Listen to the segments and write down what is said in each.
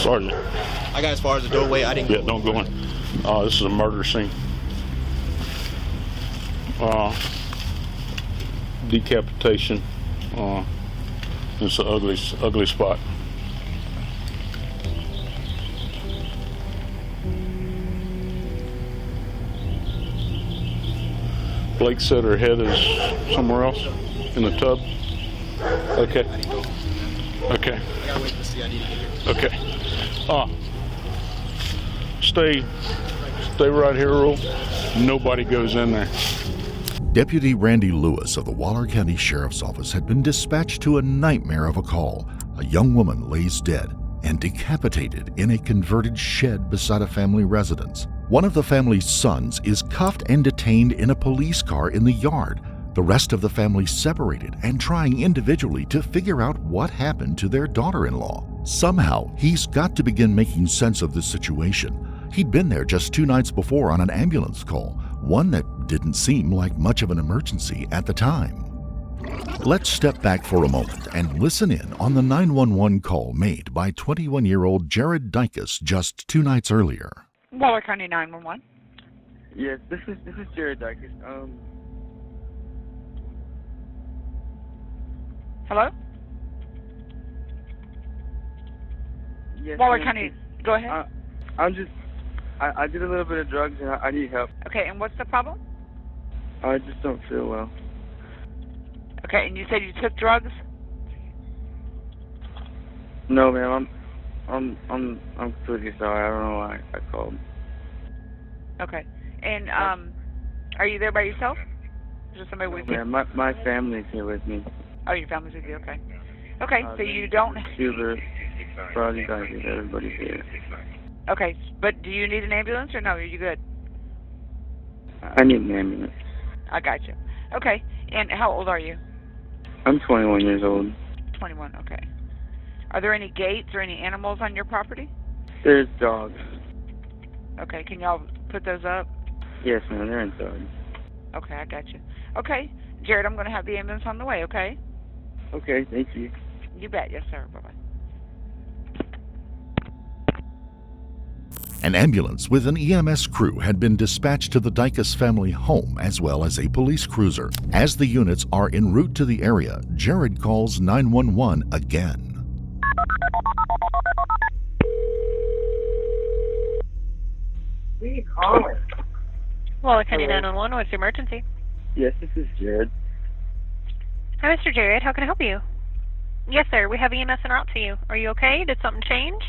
Sergeant. I got as far as the doorway. I didn't. Yeah, don't go in. This is a murder scene. Decapitation. It's an ugly spot. Blake said her head is somewhere else in the tub. Okay. Okay. I gotta wait to see. I need to get here. Okay. Stay right here, Earl. Nobody goes in there. Deputy Randy Lewis of the Waller County Sheriff's Office had been dispatched to a nightmare of a call. A young woman lays dead and decapitated in a converted shed beside a family residence. One of the family's sons is cuffed and detained in a police car in the yard. The rest of the family separated and trying individually to figure out what happened to their daughter-in-law. Somehow, he's got to begin making sense of this situation. He'd been there just 2 nights before on an ambulance call, one that didn't seem like much of an emergency at the time. Let's step back for a moment and listen in on the 911 call made by 21-year-old Jared Dykus just 2 nights earlier. Waller County 911. Yes, this is Jared Dykus. Hello? Yes, Waller County, go ahead. I did a little bit of drugs and I need help. Okay, and what's the problem? I just don't feel well. Okay, and you said you took drugs? No, ma'am. I'm completely sorry. I don't know why I called. Okay, and are you there by yourself? Is there somebody with you? Ma'am, my family's here with me. Oh, your family's with you. Okay. Okay, so you don't. Hubert, Brody, Dykus, everybody's here. Okay, but do you need an ambulance or no? Are you good? I need an ambulance. I got you. Okay, and how old are you? I'm 21 years old. 21. Okay. Are there any gates or any animals on your property? There's dogs. Okay, can y'all put those up? Yes, ma'am. They're inside. Okay, I got you. Okay, Jared, I'm going to have the ambulance on the way, okay? Okay, thank you. You bet. Yes, sir. Bye-bye. An ambulance with an EMS crew had been dispatched to the Dykus family home as well as a police cruiser. As the units are en route to the area, Jared calls 911 again. Who are you calling? Waller County 911, what's your emergency? Yes, this is Jared. Hi, Mr. Jared. How can I help you? Yes, sir. We have EMS en route to you. Are you okay? Did something change?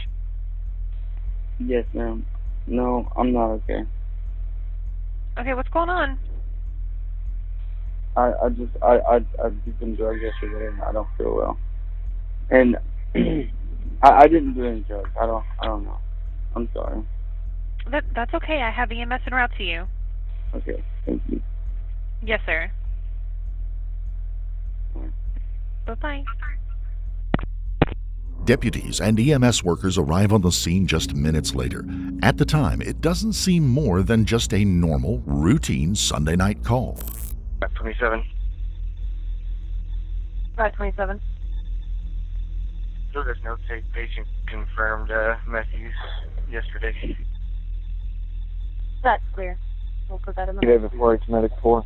Yes, ma'am. No, I'm not okay. Okay, what's going on? I did some drugs yesterday and I don't feel well. And I didn't do any drugs. I don't know. I'm sorry. That's okay. I have EMS en route to you. Okay, thank you. Yes, sir. Bye-bye. Deputies and EMS workers arrive on the scene just minutes later. At the time, it doesn't seem more than just a normal, routine Sunday night call. 27. 527. So there's no patient confirmed meth use yesterday. That's clear. We'll put that in the... Give it before it's medic 4.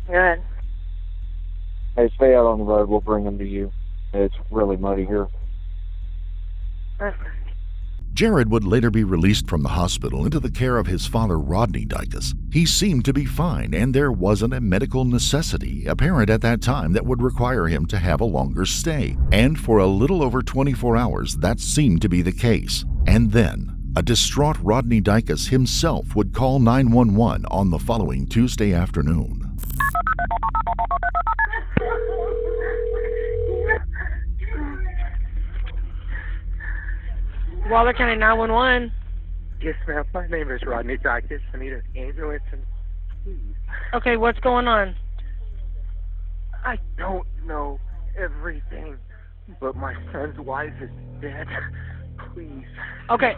Good. Hey, stay out on the road. We'll bring them to you. It's really muddy here. Jared would later be released from the hospital into the care of his father, Rodney Dykus. He seemed to be fine, and there wasn't a medical necessity apparent at that time that would require him to have a longer stay. And for a little over 24 hours, that seemed to be the case. And then, a distraught Rodney Dykus himself would call 911 on the following Tuesday afternoon. Waller County 911. Yes, ma'am. My name is Rodney Dykus. I need an ambulance, and please. Okay, what's going on? I don't know everything, but my son's wife is dead. Please. Okay.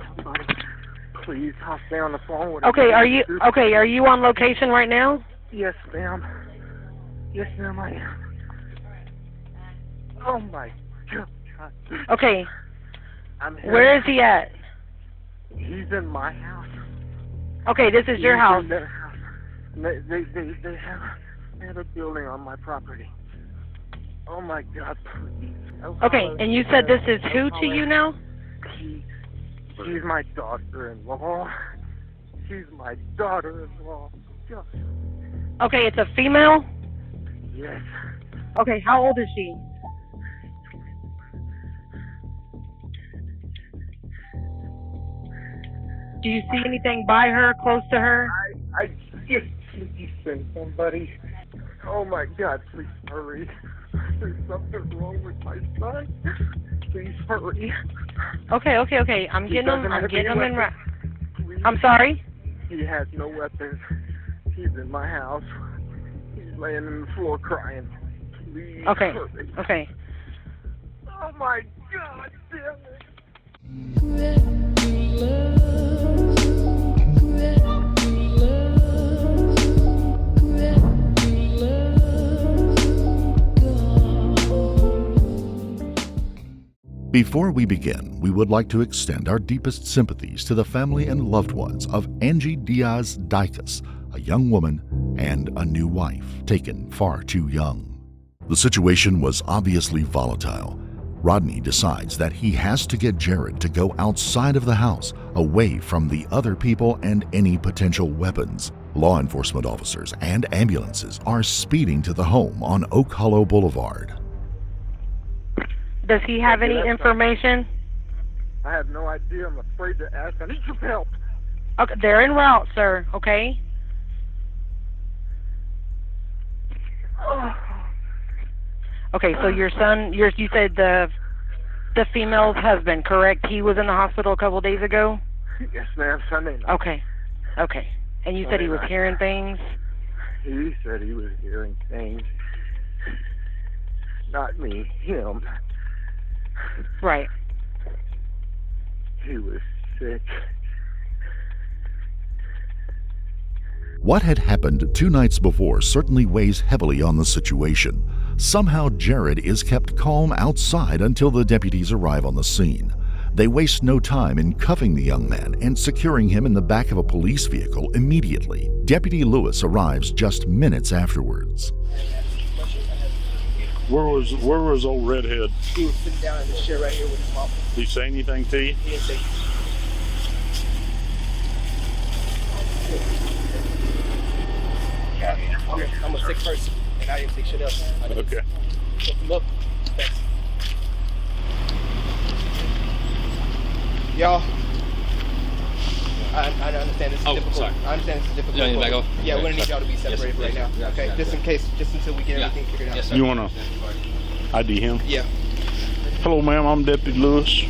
Please, I'll stay on the phone with Okay, are you on location right now? Yes, ma'am. Yes, ma'am, I am. Oh, my God. Okay, I'm here. where is he at? He's in my house. Okay, this is your He's house. in their house. They have a building on my property. Oh my God, please. Okay, and you said this is who to you now? She's my daughter-in-law. She's my daughter-in-law. God. Okay, it's a female? Yes. Okay, how old is she? Do you see anything by her, close to her? I just please send somebody. Oh my God, please hurry. There's something wrong with my son. Please hurry. Okay. I'm getting them in route. Please. I'm sorry? He has no weapons. He's in my house. He's laying on the floor crying. Please Okay. hurry. Okay. Oh my God, damn it. Before we begin, we would like to extend our deepest sympathies to the family and loved ones of Angie Diaz Dicas, a young woman and a new wife taken far too young. The situation was obviously volatile. Rodney decides that he has to get Jared to go outside of the house, away from the other people and any potential weapons. Law enforcement officers and ambulances are speeding to the home on Oak Hollow Boulevard. Does he have any information? I have no idea. I'm afraid to ask. I need some help. Okay, they're en route, sir, okay? Okay, so your son, you said the female's husband, correct? He was in the hospital a couple days ago? Yes, ma'am. Sunday night. Okay. And you said he was hearing things? He said he was hearing things. Not me, him. Right. He was sick. What had happened 2 nights before certainly weighs heavily on the situation. Somehow Jared is kept calm outside until the deputies arrive on the scene. They waste no time in cuffing the young man and securing him in the back of a police vehicle immediately. Deputy Lewis arrives just minutes afterwards. Where was old redhead? He was sitting down in this chair right here with his mom. Did he say anything to you? He didn't say. I'm a sick person, and I didn't say shit else. Okay. Look, thanks. Y'all, I understand this is difficult. Sorry. I understand this is difficult. You want me to back off? Yeah, we're gonna need y'all to be separated right now. Okay, yes, just sir. in case, just until we get everything figured out. Yes, sir. You want to ID him? Yeah. Hello, ma'am. I'm Deputy Lewis.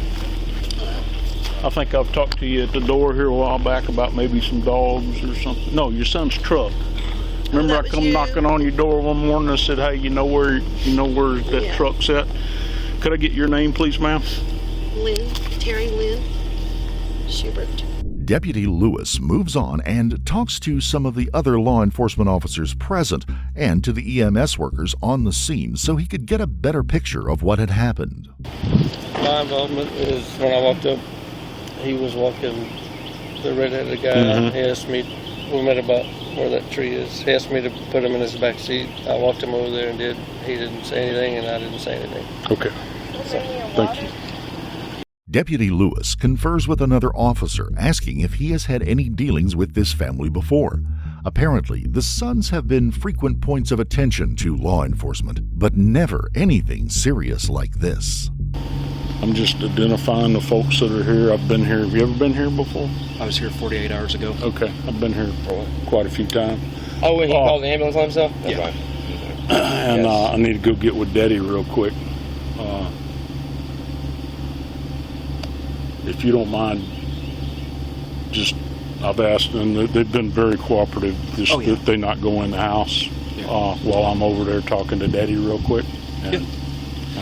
I think I've talked to you at the door here a while back about maybe some dogs or something. No, your son's truck. Remember I come knocking on your door one morning and said, hey, you know where that truck's at? Could I get your name, please, ma'am? Terry Lynn Schubert. Deputy Lewis moves on and talks to some of the other law enforcement officers present and to the EMS workers on the scene so he could get a better picture of what had happened. My involvement is when I walked up, he was walking the red-headed guy. Mm-hmm. He asked me, we met about where that tree is. He asked me to put him in his back seat. I walked him over there and did. He didn't say anything and I didn't say anything. Okay. So, Thank you. Deputy Lewis confers with another officer asking if he has had any dealings with this family before. Apparently, the sons have been frequent points of attention to law enforcement, but never anything serious like this. I'm just identifying the folks that are here. I've been here. Have you ever been here before? I was here 48 hours ago. Okay. I've been here quite a few times. oh, when he called the ambulance on himself? That's Yeah. right. And I need to go get with Daddy real quick. If you don't mind, just I've asked them. They've been very cooperative. Just that they not go in the house while I'm over there talking to Daddy real quick. And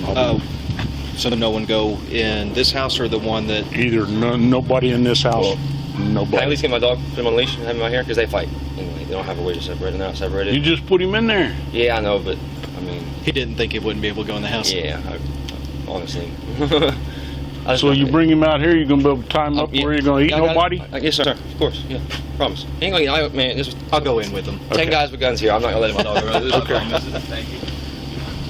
I'll So no one go in this house or the one that... either nobody in this house. Can I Nobody. at least get my dog, put him on a leash and have him out here? Because they fight. Anyway, they don't have a way to separate them out. Separated. You just put him in there. Yeah, I know, but I mean... He didn't think he wouldn't be able to go in the house. Yeah. honestly. So you bring him out here, you're gonna be able to tie him up where you're gonna eat nobody? Yes, sir. Of course. Yeah. Promise. Ain't gonna. Man, I'll go in with them. 10 guys with guns here. I'm not gonna let my dog run. Okay. Thank you.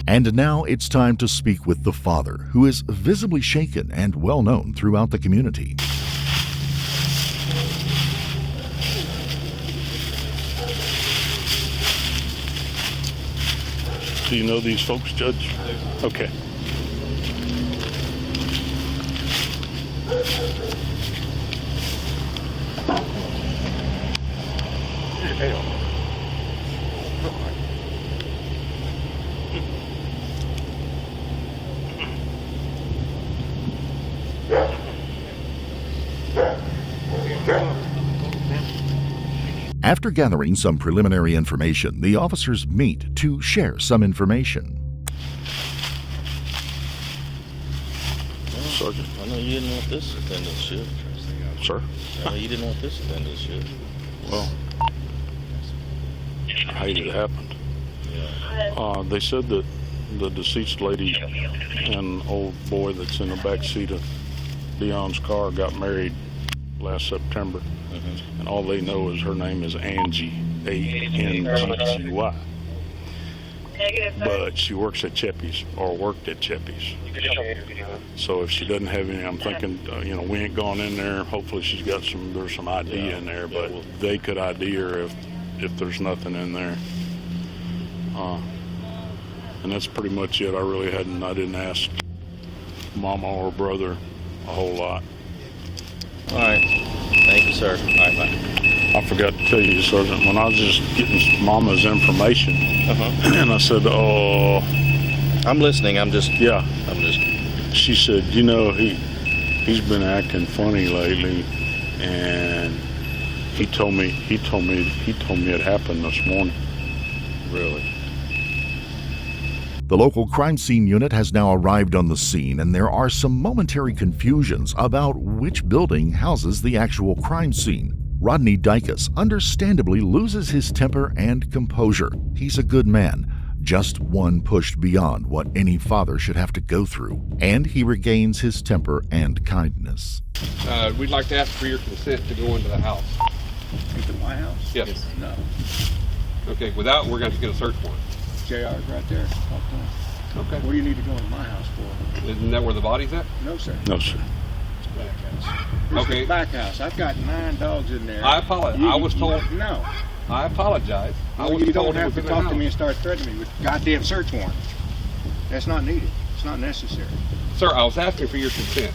And now it's time to speak with the father, who is visibly shaken and well known throughout the community. Do you know these folks, Judge? Okay. After gathering some preliminary information, the officers meet to share some information. Sergeant. I know you didn't want this attendance shift. Sir? I know you didn't want this attendance shift. Well, I hate it happened. Yeah. They said that the deceased lady and old boy that's in the back seat of Dion's car got married last September. Mm-hmm. And all they know is her name is Angie, A-N-G-G-Y. But she works at Cheppy's, or worked at Cheppy's. So if she doesn't have any, I'm thinking, we ain't gone in there. Hopefully there's some ID in there, but they could ID her if there's nothing in there. And that's pretty much it. I didn't ask Mama or brother a whole lot. All right. Thank you, sir. All right, bye. I forgot to tell you, Sergeant, when I was just getting Mama's information, and I said, "Oh, I'm listening. She said, he's been acting funny lately, and he told me it happened this morning." Really? The local crime scene unit has now arrived on the scene, and there are some momentary confusions about which building houses the actual crime scene. Rodney Dykus understandably loses his temper and composure. He's a good man, just one pushed beyond what any father should have to go through, and he regains his temper and kindness. We'd like to ask for your consent to go into the house. Into my house? Yes. No. Okay, without, we're going to get a search warrant. JR's right there. Talk to him. Okay. What do you need to go into my house for? Isn't that where the body's at? No, sir. No, sir. It's back house. This Okay. is back house. I've got 9 dogs in there. I apologize. I was told. No. I apologize. Well, you don't have to talk to me and start threatening me with a goddamn search warrant. That's not needed. It's not necessary. Sir, I was asking for your consent.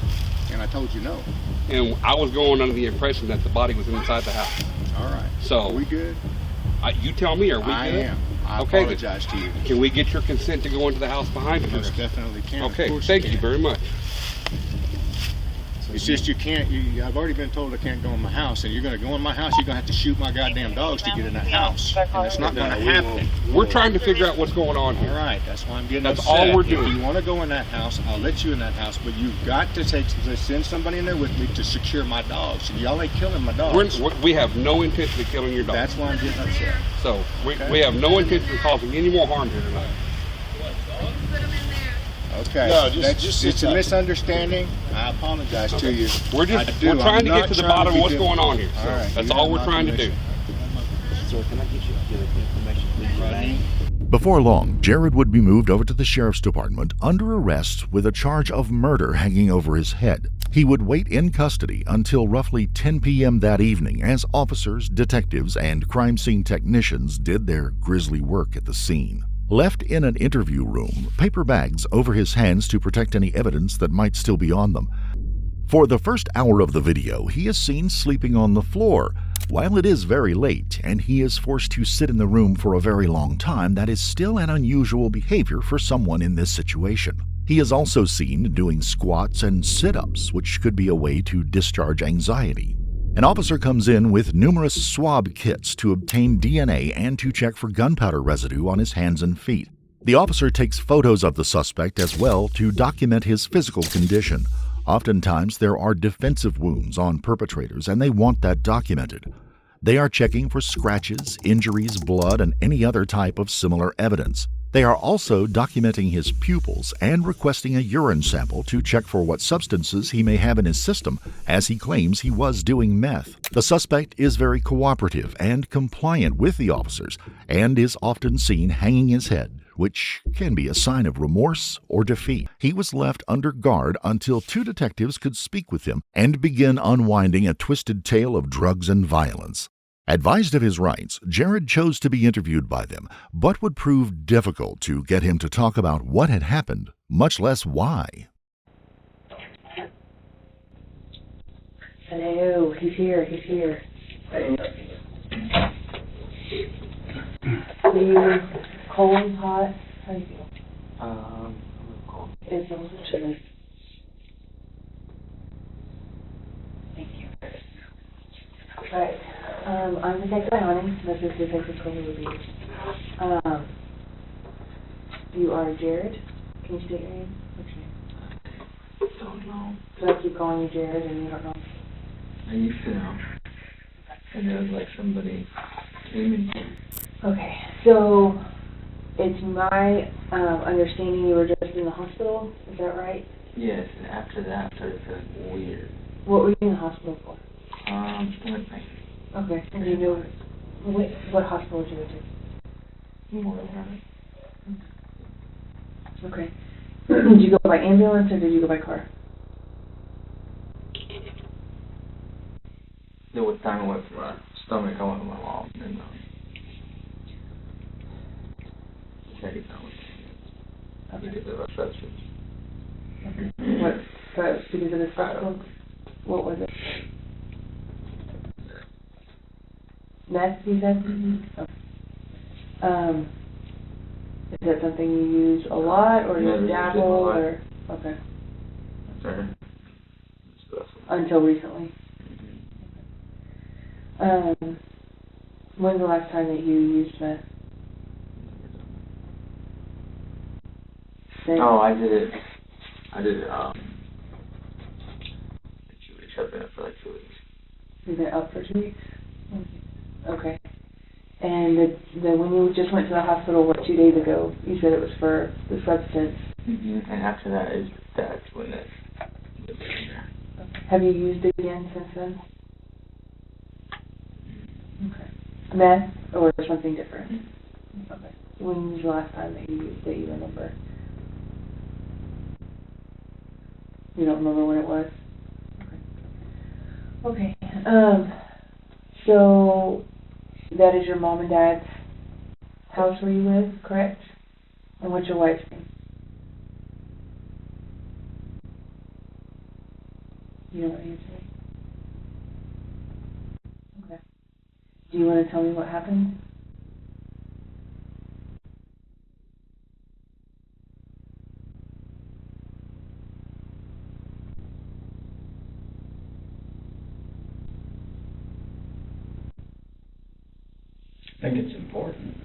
And I told you no. And I was going under the impression that the body was inside the house. All right. So. Are we good? You tell me, are we good? I am. I okay, apologize to you. Can we get your consent to go into the house behind you? Most definitely can. Okay, thank you very much. It's just you can't, I've already been told I can't go in my house, and you're going to go in my house, you're going to have to shoot my goddamn dogs to get in that house. And it's not going to happen. We're trying to figure out what's going on here. All right, that's why I'm getting That's upset. all we're doing. If you want to go in that house, I'll let you in that house, but you've got to send somebody in there with me to secure my dogs. And y'all ain't killing my dogs. We have no intention of killing your dogs. That's why I'm getting upset. So, we have no intention of causing any more harm here tonight. Okay, No, it's a misunderstanding. I apologize to you. We're trying to get to the bottom of what's going on here. So that's all we're trying to do. Sir, can I get you information, please? Before long, Jared would be moved over to the sheriff's department under arrest with a charge of murder hanging over his head. He would wait in custody until roughly 10 p.m. that evening as officers, detectives, and crime scene technicians did their grisly work at the scene. Left in an interview room, paper bags over his hands to protect any evidence that might still be on them. For the first hour of the video, he is seen sleeping on the floor. While it is very late and he is forced to sit in the room for a very long time, that is still an unusual behavior for someone in this situation. He is also seen doing squats and sit-ups, which could be a way to discharge anxiety. An officer comes in with numerous swab kits to obtain DNA and to check for gunpowder residue on his hands and feet. The officer takes photos of the suspect as well to document his physical condition. Oftentimes, there are defensive wounds on perpetrators, and they want that documented. They are checking for scratches, injuries, blood, and any other type of similar evidence. They are also documenting his pupils and requesting a urine sample to check for what substances he may have in his system, as he claims he was doing meth. The suspect is very cooperative and compliant with the officers and is often seen hanging his head, which can be a sign of remorse or defeat. He was left under guard until 2 detectives could speak with him and begin unwinding a twisted tale of drugs and violence. Advised of his rights, Jared chose to be interviewed by them, but would prove difficult to get him to talk about what had happened, much less why. Hello, he's here. Are you cold, hot? How do you feel? Cold. It's a little chilly. Thank you. Right. I'm Detective Ione. This is Detective Cole Ruby. You are Jared. Can you state your name? What's your name? Don't know. So I keep calling you Jared and you don't know? I used to know. And there was like somebody came in. Okay, so it's my understanding you were just in the hospital. Is that right? Yes, and after that I started feeling weird. What were you in the hospital for? Stomach pain. Okay, and you know what hospital did you go to? Memorial. Okay. Did you go by ambulance or did you go by car? There was time away from my stomach, I went with my mom, and Teddy found me. Because of our substance. What, because of the substance? What was it? Meth, you said? Oh. Is that something you use a lot, or you dabble, or? Okay. Sorry. Until recently? When's the last time that you used meth? No, I did it, 2 weeks. I've been up for like 2 weeks. You've been up for 2 weeks? Okay. And when you just went to the hospital, 2 days ago, you said it was for the substance. And after that's when it was there. Have you used it again since then? Okay. Meth or something different? Okay. When was the last time that you used it, you remember? You don't remember when it was? Okay. So that is your mom and dad's house where you live, correct? And what's your wife's name? You know what you're saying? Okay. Do you want to tell me what happened? I think it's important.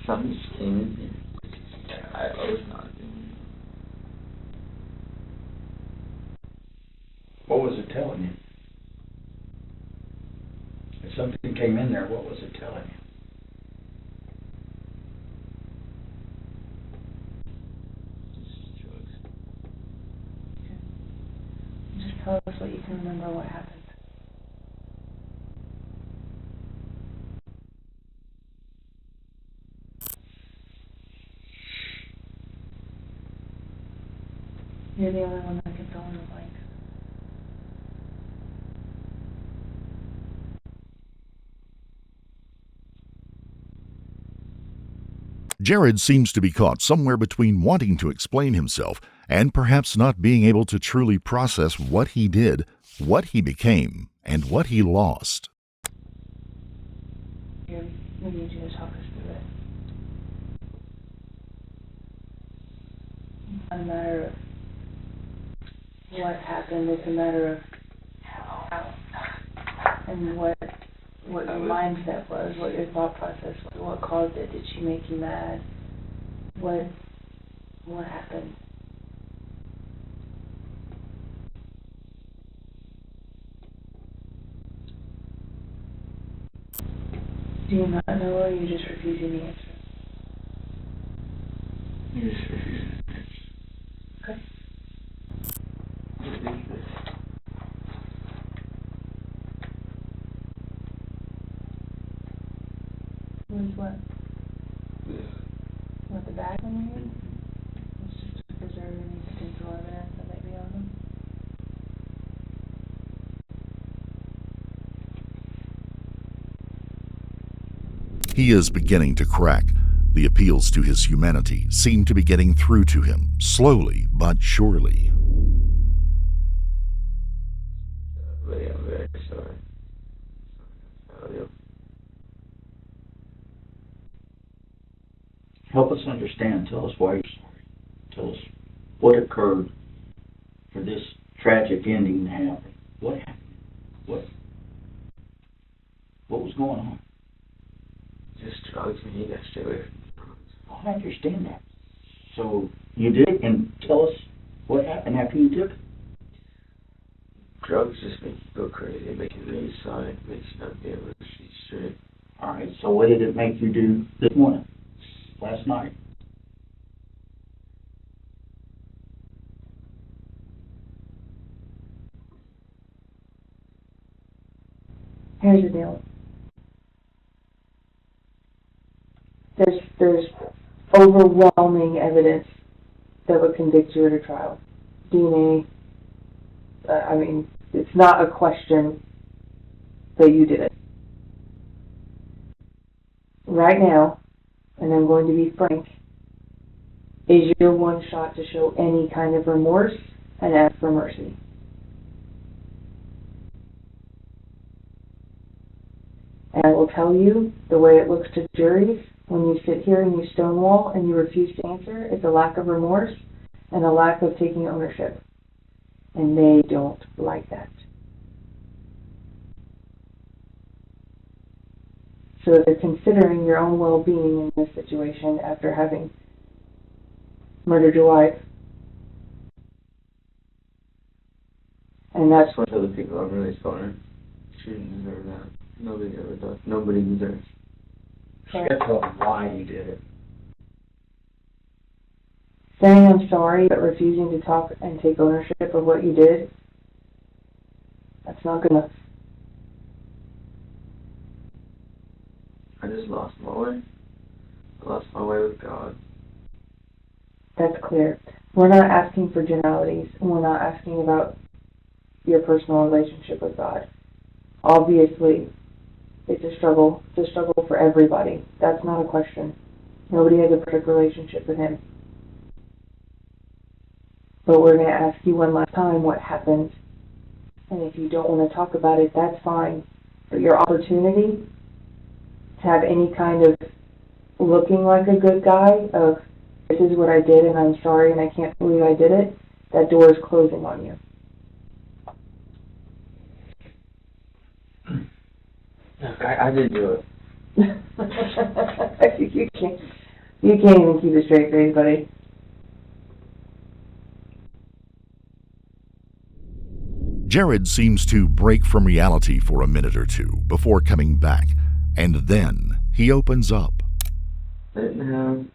Something just came in here. I was not doing it. What was it telling you? If something came in there, what was it telling you? Just tell us what you can remember what happened. You're the only one that can fill in the blanks. Jared seems to be caught somewhere between wanting to explain himself and perhaps not being able to truly process what he did, what he became, and what he lost. Here, we need you to talk us through it. It's not a matter of what happened, it's a matter of how and what your mindset was, what your thought process was, what caused it. Did she make you mad? What happened? Do you not know, or are you just refusing the answer? You're just refusing. Okay. Where's what? What, the bag on your head? It's just to preserve any potential evidence that may be on them. He is beginning to crack. The appeals to his humanity seem to be getting through to him, slowly but surely. Really, I'm very sorry. Help us understand. Tell us why you're sorry. Tell us what occurred for this tragic ending to happen. What happened? What was going on? Just drugs, and you got to stay away from drugs. I understand that. So you did it, and tell us what happened after you took it. Drugs just make you go crazy. They make you lose sight, makes you not be able to see straight. All right, so what did it make you do this morning, last night? Here's the deal. There's overwhelming evidence that would convict you at a trial. DNA, I mean, it's not a question that you did it. Right now, and I'm going to be frank, is your one shot to show any kind of remorse and ask for mercy. And I will tell you, the way it looks to juries, when you sit here and you stonewall and you refuse to answer, it's a lack of remorse and a lack of taking ownership. And they don't like that. So if you're considering your own well-being in this situation after having murdered your wife, and that's what other people are really sorry. She didn't deserve that. Nobody ever does. Nobody deserves. You got to tell them why you did it. saying I'm sorry but refusing to talk and take ownership of what you did, that's not good enough. I just lost my way. I lost my way with God. That's clear. We're not asking for generalities, and we're not asking about your personal relationship with God. Obviously, it's a struggle. It's a struggle for everybody. That's not a question. Nobody has a perfect relationship with Him. But we're going to ask you one last time what happened. And if you don't want to talk about it, that's fine. But your opportunity to have any kind of looking like a good guy of, this is what I did and I'm sorry and I can't believe I did it, that door is closing on you. I didn't do it. you can't even keep a straight face, buddy. Jared seems to break from reality for a minute or two before coming back, and then he opens up. I didn't have...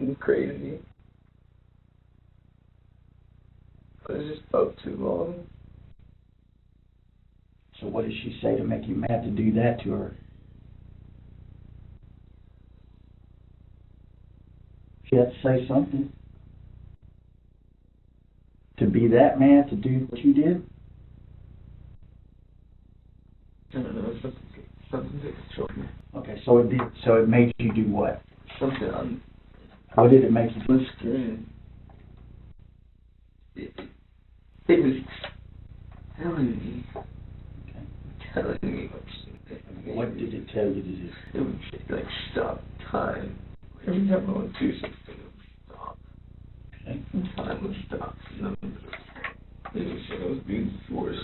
I'm crazy. I was just up too long. So what did she say to make you mad to do that to her? She had to say something. To be that mad to do what you did? I don't know, something that controlled me. Okay, so it made you do what? Something What did it make you do? was scared. It was telling me. Telling me What did it tell you to do? It would like stop time. Every time I would do something, it would stop. Okay. Time would stop. It was like I was being forced.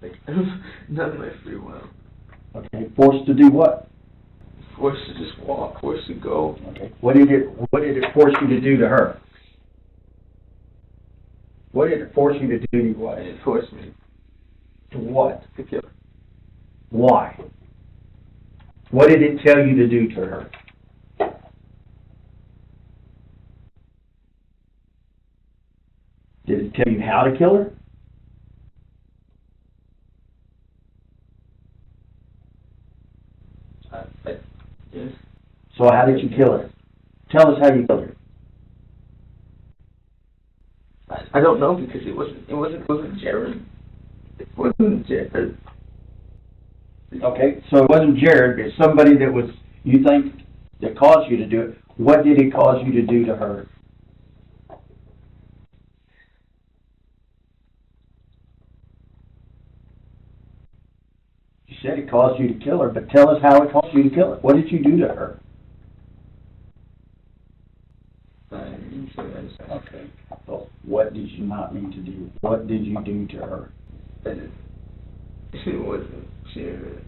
Like not of my free will. Okay, forced to do what? Forced to just walk. Forced to go. Okay. What did it force you to do to her? What did it force you to do to you? What? It forced me to what? to kill her. Why? What did it tell you to do to her? Did it tell you how to kill her? Yes. So how did you kill her? Tell us how you killed her. I don't know because it wasn't Jared. It wasn't Jared. Okay, so it wasn't Jared, it's somebody that was, you think, that caused you to do it. What did he cause you to do to her? You said it caused you to kill her, but tell us how it caused you to kill her. What did you do to her? Okay. Well, what did you not mean to do? What did you do to her? It wasn't Jared.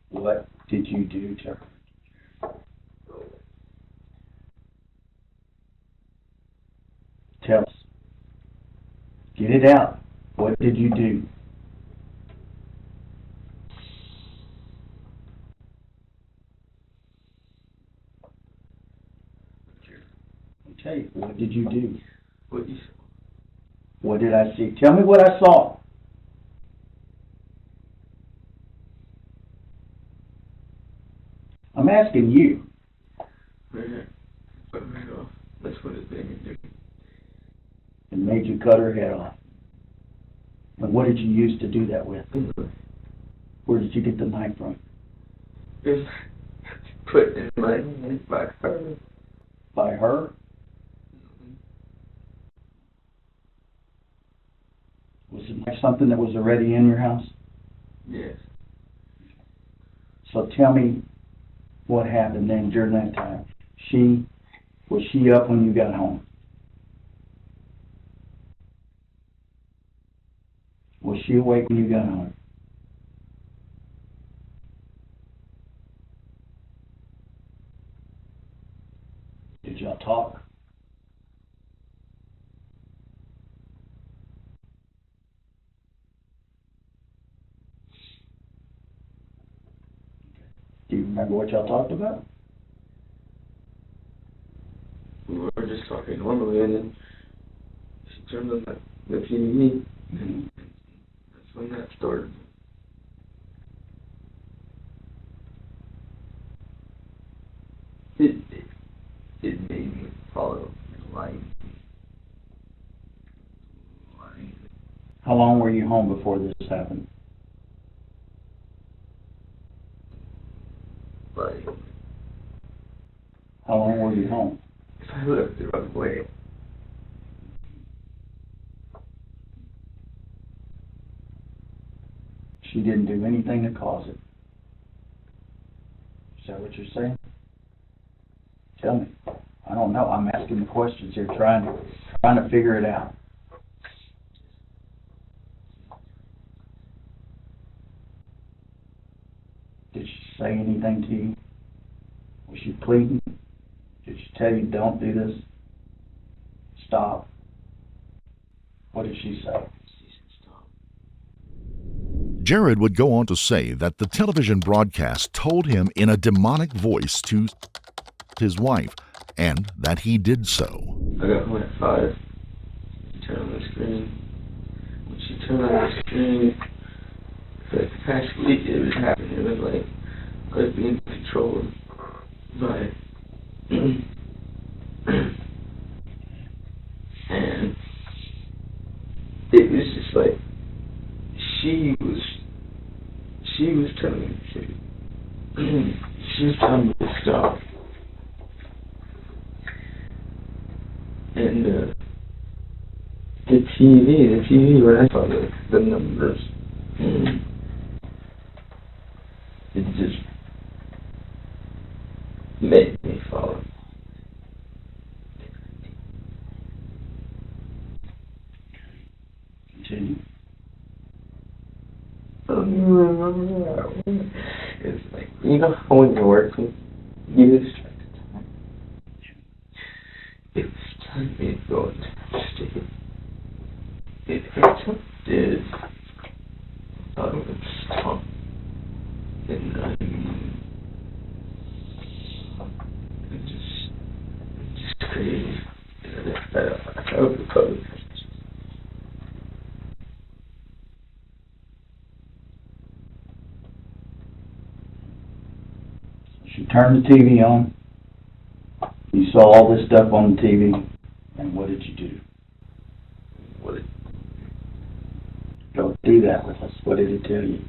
What did you do to her? Tell us. Get it out. What did you do? Okay, what did you do? What did I see? Tell me what I saw. I'm asking you. That's what it did. It made you cut her head off. And what did you use to do that with? Where did you get the knife from? It was put in my hand by her. By her? Was the knife something that was already in your house? Yes. So tell me what happened then during that time. Was she up when you got home? Was she awake when you got home? Did y'all talk? Do you remember what y'all talked about? We were just talking normally, and then she turned on the TV. And that's when that started. It made me follow the light. How long were you home before this happened? Like, how long were you home? If I left the wrong way. She didn't do anything to cause it. Is that what you're saying? Tell me. I don't know. I'm asking the questions here, trying to figure it out. Did she say anything to you? Was she pleading? Did she tell you, don't do this? Stop. What did she say? Jared would go on to say that the television broadcast told him in a demonic voice to his wife, and that he did so. I got home at 5. She turned on the screen. When she turned on the screen, for the past week it was happening. It was like I was being controlled by and it was just like she was telling me to she was telling me to stop. And the TV, when I saw the numbers, it just made me follow. Continue. It's like, you know how when you're working, you distract the time. It was time for me to go and stick it. It did. I thought it would stop. And turned the TV on, you saw all this stuff on the TV, and what did you do? Go through that with us. What did it tell you?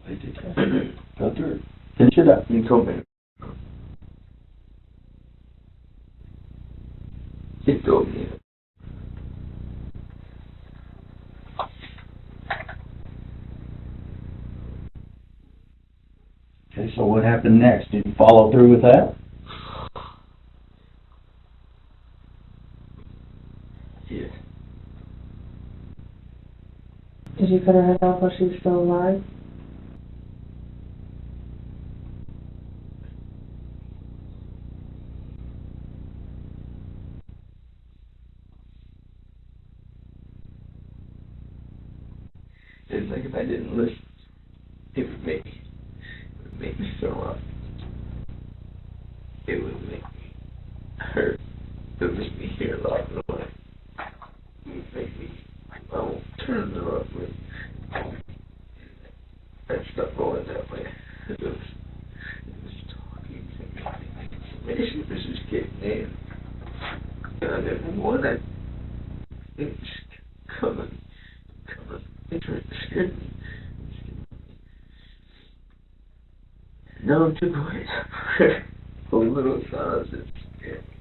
What did it tell you? Go through it. Finish it up. You told me. He told me. Okay, so what happened next? Did you follow through with that? Yeah. Did you cut her head off while she was still alive? It's like if I didn't listen, it would make me throw up. It would make me hurt. It would make me hear a lot of noise. It would make me, I won't turn the rough way. I stopped going that way. It was talking to me. Information was just getting in. And I didn't want it. It was coming. It scared me. No, it took away a little size. It scared me.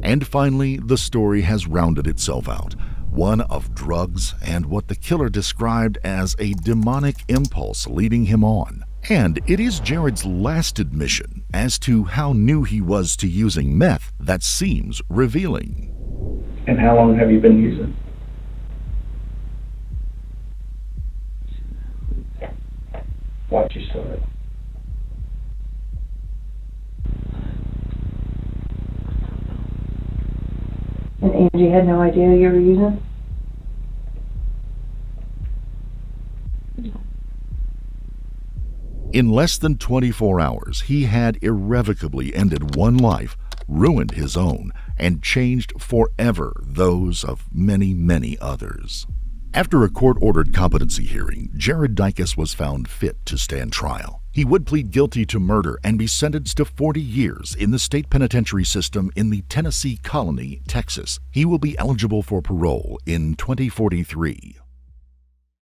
And finally, the story has rounded itself out. One of drugs and what the killer described as a demonic impulse leading him on. And it is Jared's last admission as to how new he was to using meth that seems revealing. And how long have you been using? Watch your story. And Angie had no idea you were using? In less than 24 hours, he had irrevocably ended one life, ruined his own, and changed forever those of many, many others. After a court-ordered competency hearing, Jared Dicus was found fit to stand trial. He would plead guilty to murder and be sentenced to 40 years in the state penitentiary system in the Tennessee Colony, Texas. He will be eligible for parole in 2043.